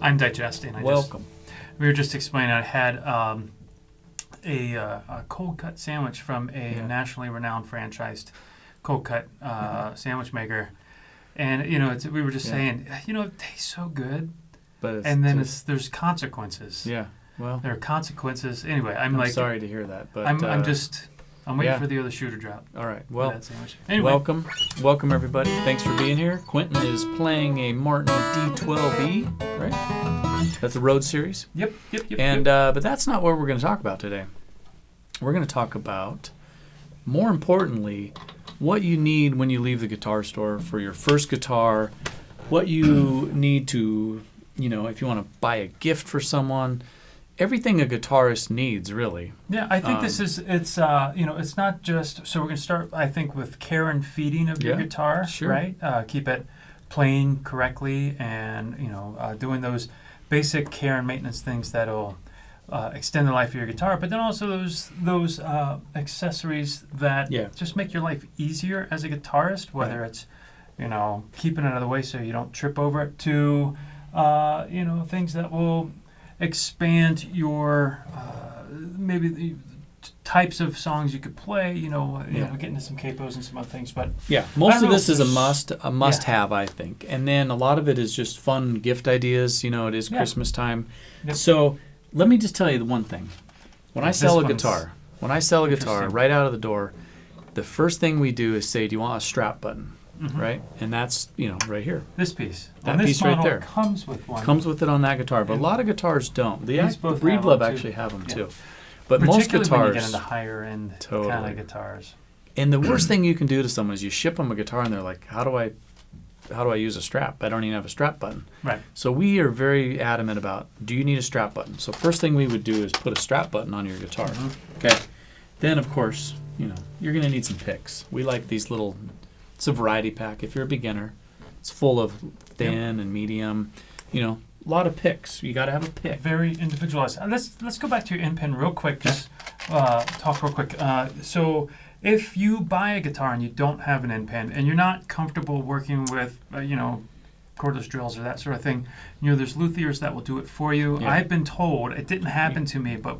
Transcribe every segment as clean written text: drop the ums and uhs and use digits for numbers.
I'm digesting. Welcome. We were just explaining. I had a cold cut sandwich from a nationally renowned franchised cold cut sandwich maker, and we were just saying, it tastes so good, but there's consequences. Yeah. Well, there are consequences. Anyway, I'm sorry to hear that, but I'm waiting for the other shoe to drop. All right. Well, anyway. Welcome everybody. Thanks for being here. Quentin is playing a Martin D12E, right? That's a road series. Yep. And but that's not what we're going to talk about today. We're going to talk about, more importantly, what you need when you leave the guitar store for your first guitar, what you need to, if you want to buy a gift for someone. Everything a guitarist needs, really. Yeah, I think it's not just, so we're going to start, I think, with care and feeding of your guitar, sure. Right? Keep it playing correctly and, doing those basic care and maintenance things that'll extend the life of your guitar, but then also those accessories that just make your life easier as a guitarist, whether it's, keeping it out of the way so you don't trip over it, to, things that will expand your maybe the types of songs you could play. We get into some capos and some other things, but most of this is a must have, I think. And then a lot of it is just fun gift ideas. It is Christmas time, so let me just tell you the one thing: when I sell a guitar right out of the door, the first thing we do is say, "Do you want a strap button?" Mm-hmm. Right, and that's right here. This piece, that piece right there, comes with one. Comes with it on that guitar, but a lot of guitars don't. The Breedlove actually have them too, but most guitars, when you get into higher end kind of guitars. And the worst thing you can do to someone is you ship them a guitar and they're like, "How do I use a strap? I don't even have a strap button." Right. So we are very adamant about, do you need a strap button? So first thing we would do is put a strap button on your guitar. Mm-hmm. Okay. Then of course, you're going to need some picks. We like these little. It's a variety pack. If you're a beginner, it's full of thin and medium. A lot of picks. You got to have a pick. Very individualized. Let's go back to your in pin real quick. Just talk real quick. So if you buy a guitar and you don't have an in pin and you're not comfortable working with cordless drills or that sort of thing, there's luthiers that will do it for you. Yeah. I've been told, it didn't happen to me, but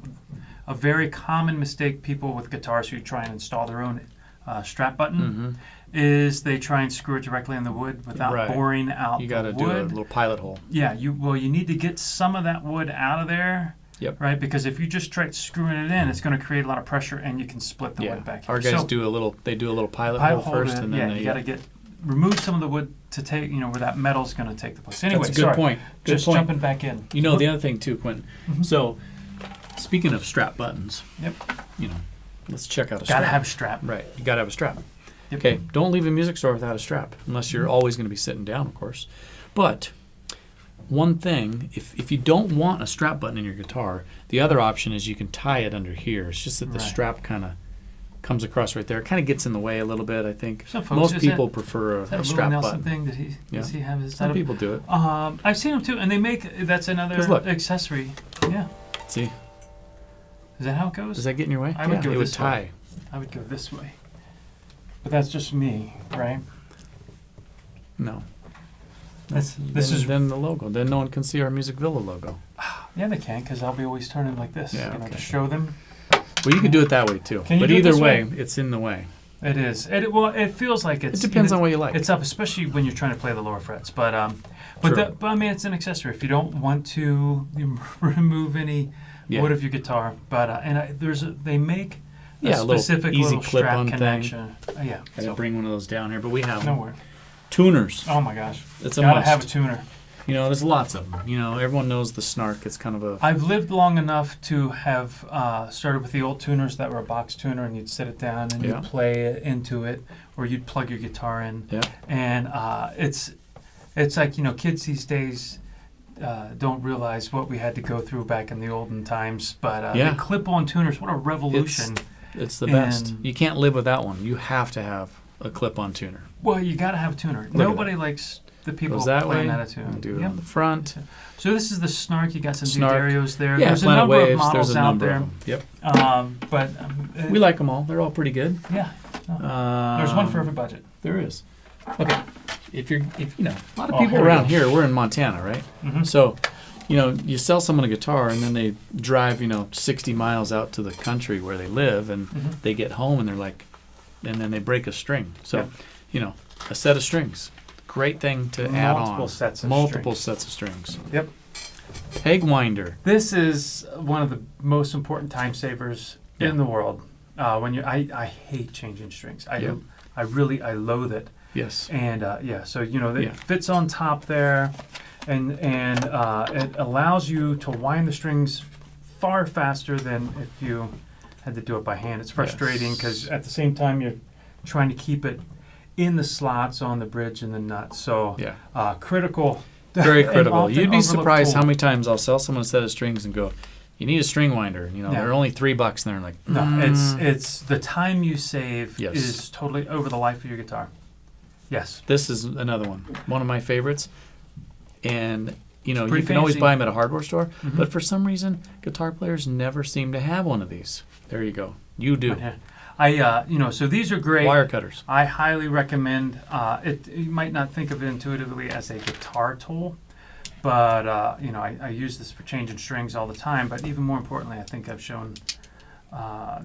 a very common mistake people with guitars who try and install their own strap button is they try and screw it directly in the wood without boring out the wood. You got to do a little pilot hole. Yeah, you need to get some of that wood out of there. Yep. Right, because if you just try screwing it in, it's going to create a lot of pressure, and you can split the wood back. Our guys do a little pilot hole first, and then you got to remove some of the wood to take where that metal's going to take the place. Anyway, that's a good point. Jumping back in. The other thing too, Quentin. Mm-hmm. So, speaking of strap buttons, let's check out a strap. Got to have a strap. Right, you got to have a strap. Yep. Okay, don't leave a music store without a strap, unless you're always going to be sitting down, of course. But one thing, if you don't want a strap button in your guitar, the other option is you can tie it under here. It's just that the strap kind of comes across right there. It kind of gets in the way a little bit, I think. Most people prefer a strap Nelson button. Thing? Does he have his? Some people do it. I've seen them too, and they make that's another accessory. Yeah. See. Is that how it goes? Does that get in your way? I would go this tie. way. I would go this way. But that's just me, right? No. Then the logo. Then no one can see our Music Villa logo. Yeah, they can, because I'll be always turning like this, to show them. Well, you can do it that way too. But either way, it's in the way. It is. It feels like it's. It depends on what you like. It's up, especially when you're trying to play the lower frets. But I mean, it's an accessory. If you don't want to remove any wood of your guitar, but they make. A specific little easy clip-on connection. Gotta bring one of those down here, but we have them. Nowhere. Tuners. Oh my gosh. It's a Gotta must. have a tuner. There's lots of them. Everyone knows the Snark. It's kind of a... I've lived long enough to have started with the old tuners that were a box tuner, and you'd sit it down and you'd play into it, or you'd plug your guitar in. Yeah. And it's like, kids these days don't realize what we had to go through back in the olden times. But the clip-on tuners, what a revolution. It's the best. You can't live without one. You have to have a clip-on tuner. Well, you got to have a tuner. Nobody likes the people playing that tune. Do it on the front. So this is the Snark. You got some D'Addarios there. Yeah, there's a number of models out there. Yep. But we like them all. They're all pretty good. Yeah. There's one for every budget. There is. Okay. If a lot of people around here, we're in Montana, right? Mm-hmm. So you sell someone a guitar and then they drive, 60 miles out to the country where they live and they get home and they're like, and then they break a string. So, a set of strings, great thing to add on. Multiple sets of strings. Yep. Peg winder. This is one of the most important time savers in the world. I hate changing strings. I loathe it. Yes. And so it fits on top there, and it allows you to wind the strings far faster than if you had to do it by hand. It's frustrating because at the same time you're trying to keep it in the slots on the bridge and the nut. So critical. Very critical. You'd be surprised how many times I'll sell someone a set of strings and go, you need a string winder. They're only $3, and they're like, no, it's the time you save is totally over the life of your guitar. Yes. This is another one of my favorites. And, you can fancy. always buy them at a hardware store, but for some reason, guitar players never seem to have one of these. There you go. You do. So these are great. Wire cutters. I highly recommend it. You might not think of it intuitively as a guitar tool, but, I use this for changing strings all the time, but even more importantly, I think I've shown...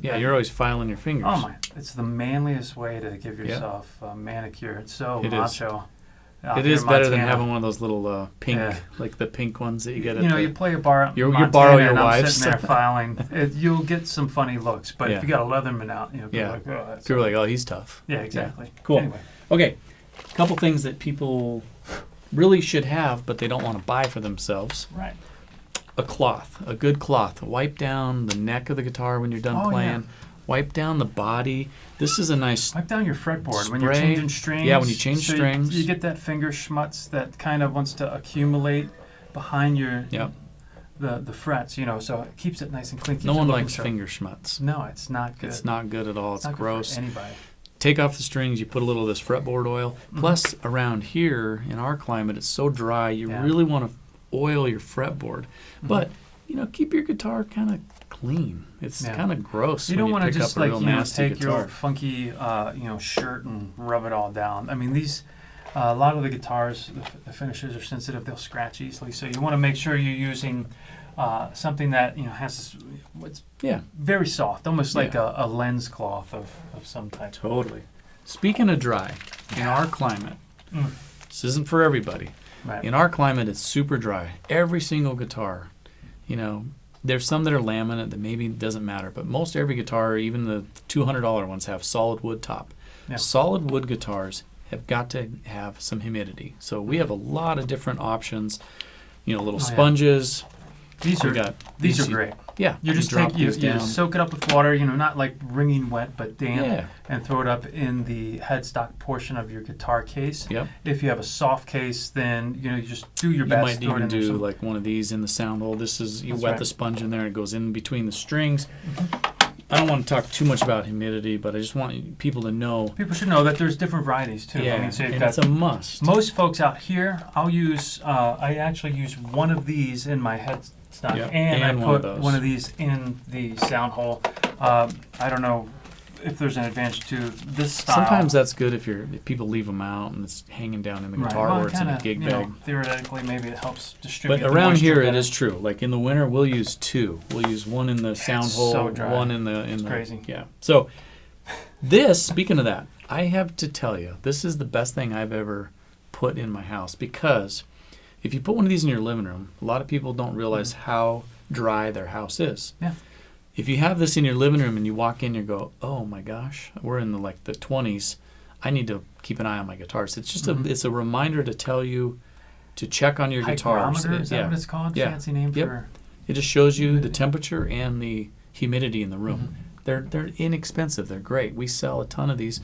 you're always filing your fingers. Oh my! It's the manliest way to give yourself a manicure. It's so macho. It is better than having one of those little pink, like the pink ones that you get. You play a bar. You borrow your and wives. I'm sitting there filing. You'll get some funny looks, but if you got a Leatherman out, people are like, people are like, oh, he's tough. Yeah, exactly. Yeah. Cool. Anyway. Okay, a couple things that people really should have, but they don't want to buy for themselves. Right. A cloth, a good cloth. Wipe down the neck of the guitar when you're done playing. Yeah. Wipe down the body. This is a nice... Wipe down your fretboard spray. When you're changing strings. Yeah, when you change strings. You get that finger schmutz that kind of wants to accumulate behind your the frets, so it keeps it nice and clean. No one likes finger schmutz. No, it's not good. It's not good at all. It's gross. Good for anybody. Take off the strings. You put a little of this fretboard oil. Plus, around here in our climate, it's so dry. You really want to oil your fretboard, but keep your guitar kind of clean. It's kind of gross. You don't want to just take guitar. your funky shirt and rub it all down. I mean, these a lot of the guitars, the finishes are sensitive; they'll scratch easily. So you want to make sure you're using something that has what's very soft, almost like a lens cloth of some type. Totally. Speaking of dry, in our climate, this isn't for everybody. Right. In our climate, it's super dry. Every single guitar, there's some that are laminate that maybe doesn't matter, but most every guitar, even the $200 ones, have solid wood top. Yeah. Solid wood guitars have got to have some humidity. So we have a lot of different options, little sponges. These are great. Yeah. You just you soak it up with water, not like wringing wet, but damp, and throw it up in the headstock portion of your guitar case. Yep. If you have a soft case, then you just do your best. You might even do like one of these in the sound hole. This is wet the sponge in there, and it goes in between the strings. I don't want to talk too much about humidity, but I just want people to know. People should know that there's different varieties too. Yeah, and it's a must. Most folks out here, I actually use one of these in my headstock, and I put one of these in the sound hole. I don't know if there's an advantage to this style. Sometimes that's good if people leave them out and it's hanging down in the guitar or it's in a gig bag. Theoretically, maybe it helps distribute. But around here, it is true. Like in the winter, we'll use two. We'll use one in the sound hole, one in the. It's crazy. Yeah. So this, speaking of that, I have to tell you, this is the best thing I've ever put in my house, because if you put one of these in your living room, a lot of people don't realize how dry their house is. Yeah. If you have this in your living room and you walk in, you go, oh my gosh, we're in the 20s. I need to keep an eye on my guitars. It's just it's a reminder to tell you to check on your guitars. Is that what it's called? Yeah. Fancy name for it just shows you the temperature and the humidity in the room. They're inexpensive. They're great. We sell a ton of these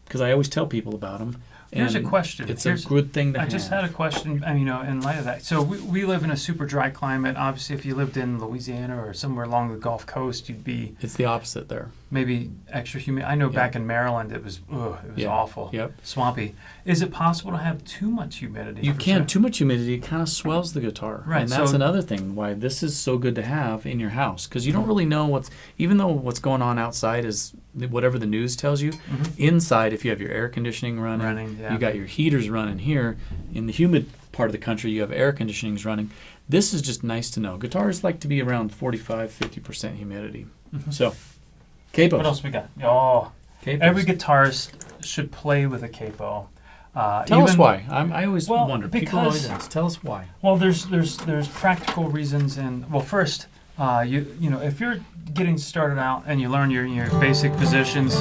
because I always tell people about them. Here's a question. It's a good thing to have. I just had a question, in light of that. So we live in a super dry climate. Obviously, if you lived in Louisiana or somewhere along the Gulf Coast, you'd be... It's the opposite there. Maybe extra humid. I know back in Maryland, it was awful. Yep. Swampy. Is it possible to have too much humidity? You can. Too much humidity kind of swells the guitar. Right. And that's another thing why this is so good to have in your house. Because you don't really know even though what's going on outside is whatever the news tells you, inside, if you have your air conditioning running, you got your heaters running here. In the humid part of the country, you have air conditionings running. This is just nice to know. Guitars like to be around 45-50% humidity. Mhm. So, capos. What else we got? Oh, Capos. every guitarist should play with a capo. Tell us why. I always Well, wonder. People always ask. Tell us why. Well, there's practical reasons, and well, first, you know, if you're getting started out and you learn your basic positions,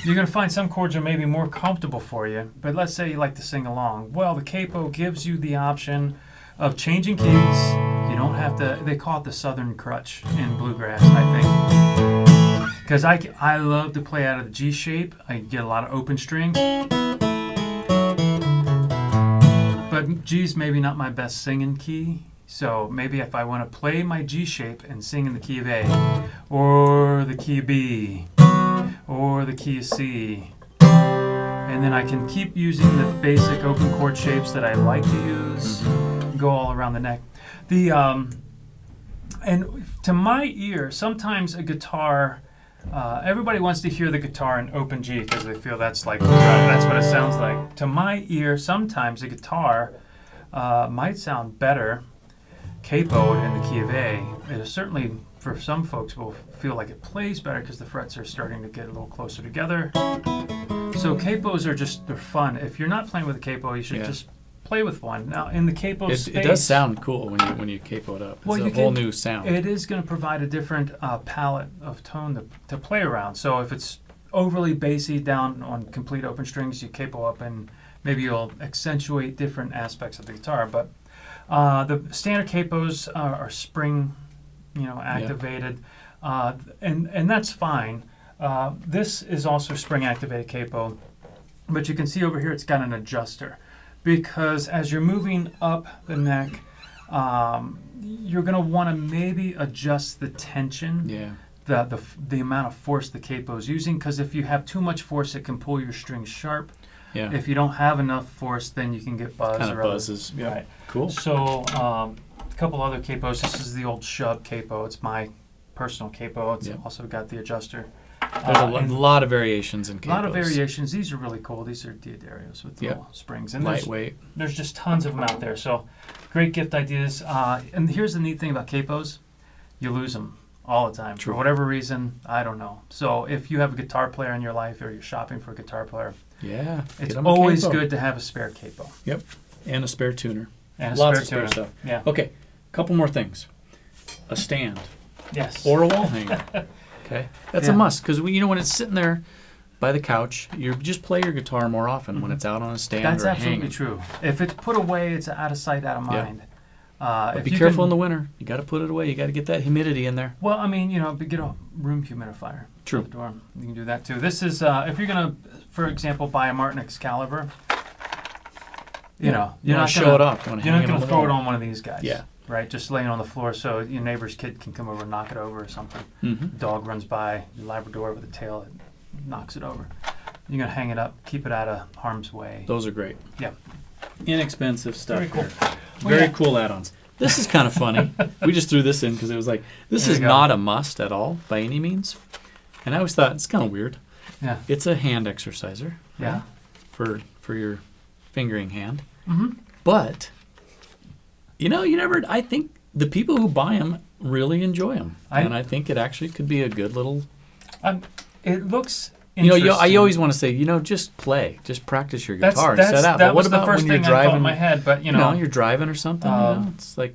you're going to find some chords are maybe more comfortable for you. But let's say you like to sing along. Well, the capo gives you the option of changing keys. You don't have to. They call it the Southern crutch in bluegrass, I think. Because I love to play out of the G shape. I get a lot of open strings. But G's maybe not my best singing key. So maybe if I want to play my G shape and sing in the key of A, or the key of B, or the key of C, and then I can keep using the basic open chord shapes that I like to use, go all around the neck. And to my ear, sometimes a guitar, everybody wants to hear the guitar in open G because they feel that's what it sounds like. To my ear, sometimes a guitar might sound better capoed in the key of A. It certainly, for some folks, will feel like it plays better because the frets are starting to get a little closer together. So capos they're fun. If you're not playing with a capo, you should just play with one. Now, in the capo space, it does sound cool when you capo it up. It's a whole new sound. It is going to provide a different palette of tone to play around. So if it's overly bassy down on complete open strings, you capo up and maybe you'll accentuate different aspects of the guitar. But the standard capos are spring, activated, and that's fine. This is also spring activated capo, but you can see over here it's got an adjuster, because as you're moving up the neck, you're going to want to maybe adjust the tension. Yeah. The amount of force the capo is using, because if you have too much force, it can pull your strings sharp. Yeah. If you don't have enough force, then you can get buzz. Kind of buzzes. Yeah. Right. Cool. So a couple other capos. This is the old Shub capo. It's my personal capo. It's also got the adjuster. There's a lot of variations in capos. A lot of variations. These are really cool. These are Diodarios with little springs. And lightweight. There's just tons of them out there. So great gift ideas. And here's the neat thing about capos. You lose them all the time. True. For whatever reason, I don't know. So if you have a guitar player in your life or you're shopping for a guitar player, it's always good to have a spare capo. Yep. And a spare tuner. And lots of spare stuff. Yeah. Okay. Couple more things. A stand. Yes. Or a wall hanger. Okay. That's a must, because when it's sitting there by the couch, you just play your guitar more often when it's out on a stand. That's or absolutely hanging. True. If it's put away, it's out of sight, out of mind. But be careful in the winter. You got to put it away. You got to get that humidity in there. Well, I mean, get a room humidifier. True. The door. You can do that too. This is if you're gonna, for example, buy a Martin Excalibur. You're not gonna show it off. You're not gonna throw it on one of these guys. Yeah. Right. Just laying on the floor so your neighbor's kid can come over and knock it over or something. Mm-hmm. Dog runs by, your Labrador with a tail, it knocks it over. You're gonna hang it up, keep it out of harm's way. Those are great. Yeah. Inexpensive stuff. Very cool. Very cool add-ons. This is kind of funny. We just threw this in because it was like, this is not a must at all by any means. And I always thought it's kind of weird. Yeah. It's a hand exerciser. Yeah. Right? For your fingering hand. Mm-hmm. But I think the people who buy them really enjoy them. And I think it actually could be a good little. It looks interesting. I always want to say, just play, just practice your guitar and set out. That but was what about the first when you're thing driving? I thought in my head, but you're driving or something. It's like.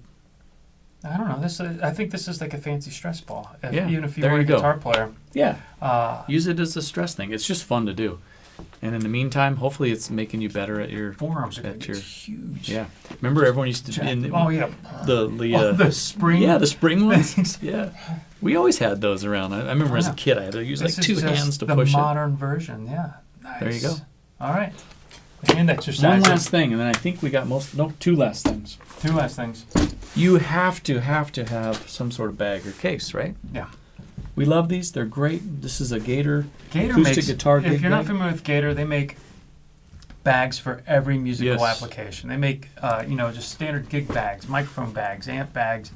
I don't know. I think this is like a fancy stress ball. Even if you there were a you go. guitar player. Yeah. Use it as a stress thing. It's just fun to do. And in the meantime, hopefully it's making you better at your forearms. Are huge. Yeah. Remember everyone used to the spring. Yeah, the spring ones. Yeah. We always had those around. I remember as a kid I had to use two hands to push it. The modern version, yeah. Nice. There you go. All right. Hand exercise. One last thing, and then I think we got two last things. Two last things. You have to have some sort of bag or case, right? Yeah. We love these. They're great. This is a Gator acoustic makes, guitar gig If you're not bag. familiar with Gator, they make bags for every musical application. They make, just standard gig bags, microphone bags, amp bags,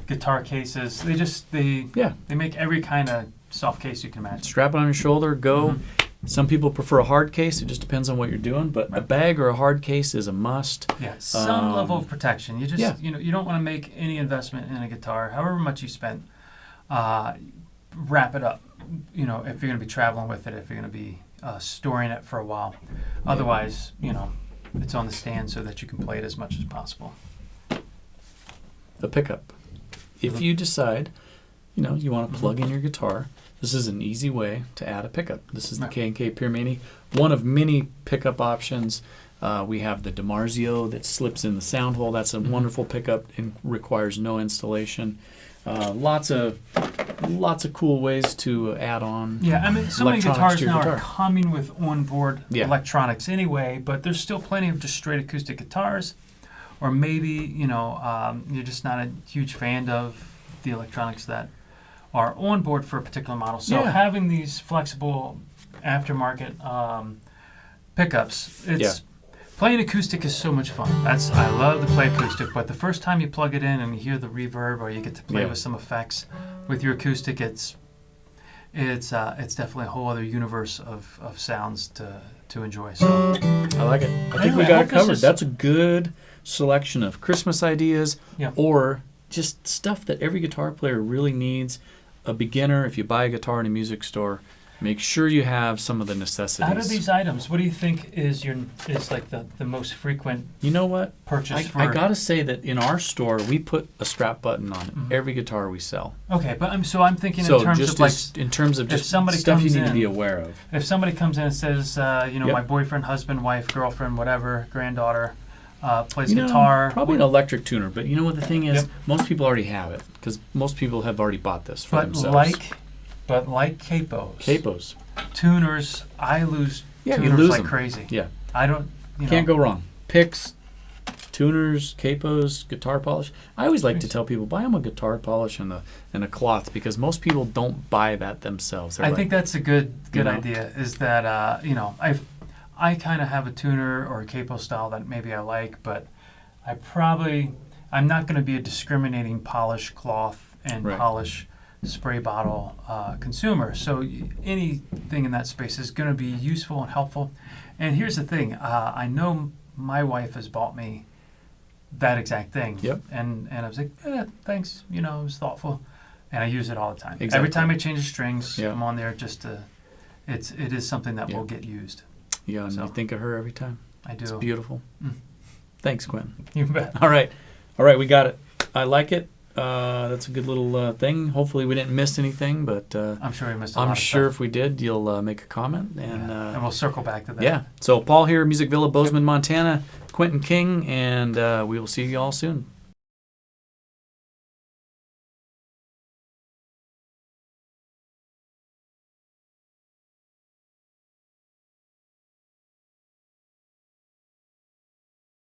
guitar cases. They make every kind of soft case you can imagine. Strap it on your shoulder, go. Mm-hmm. Some people prefer a hard case. It just depends on what you're doing. But a bag or a hard case is a must. Yeah, some level of protection. You just you don't want to make any investment in a guitar, however much you spent. Wrap it up. If you're going to be traveling with it, if you're going to be storing it for a while. Otherwise, it's on the stand so that you can play it as much as possible. The pickup. If you decide, you want to plug in your guitar, this is an easy way to add a pickup. This is the K&K Pure Mini, one of many pickup options. We have the DiMarzio that slips in the sound hole. That's a wonderful pickup and requires no installation. Lots of cool ways to add on. Yeah, I mean, so many guitars now are coming with onboard electronics anyway, but there's still plenty of just straight acoustic guitars. Or maybe, you're just not a huge fan of the electronics that are on board for a particular model. So having these flexible aftermarket pickups, playing acoustic is so much fun. I love to play acoustic, but the first time you plug it in and you hear the reverb or you get to play with some effects with your acoustic, it's definitely a whole other universe of sounds to enjoy. So I like it. I think we got it covered. That's a good selection of Christmas ideas or just stuff that every guitar player really needs. A beginner, if you buy a guitar in a music store, make sure you have some of the necessities. Out of these items, what do you think is like the most frequent purchase? I gotta say that in our store we put a strap button on every guitar we sell. Okay, but I'm thinking in terms of just stuff you need to be aware of. If somebody comes in and says, my boyfriend, husband, wife, girlfriend, whatever, granddaughter plays guitar. Probably an electric tuner, but you know what the thing is? Most people already have it because most people have already bought this for themselves. But like Capos, tuners, I lose tuners like crazy. Yeah. I don't, Can't go wrong. Picks, tuners, Capos, guitar polish. I always like to tell people, buy them a guitar polish and a cloth because most people don't buy that themselves. I think that's a good idea, is that, I kind of have a tuner or a Capo style that maybe I like, but I'm not going to be a discriminating polish cloth and polish spray bottle consumer. So anything in that space is going to be useful and helpful. And here's the thing. I know my wife has bought me that exact thing. Yep. And I was like, thanks. It was thoughtful. And I use it all the time. Exactly. Every time I change the strings, I'm on there just to, it is something that will get used. Yeah, and you think of her every time. I do. It's beautiful. Thanks, Quinn. You bet. All right, we got it. I like it. That's a good little thing. Hopefully we didn't miss anything, but I'm sure we missed a lot I'm sure if we did, you'll make a comment. And we'll circle back to that. Yeah. So Paul here, Music Villa, Bozeman, Montana, Quentin King, and we will see you all soon.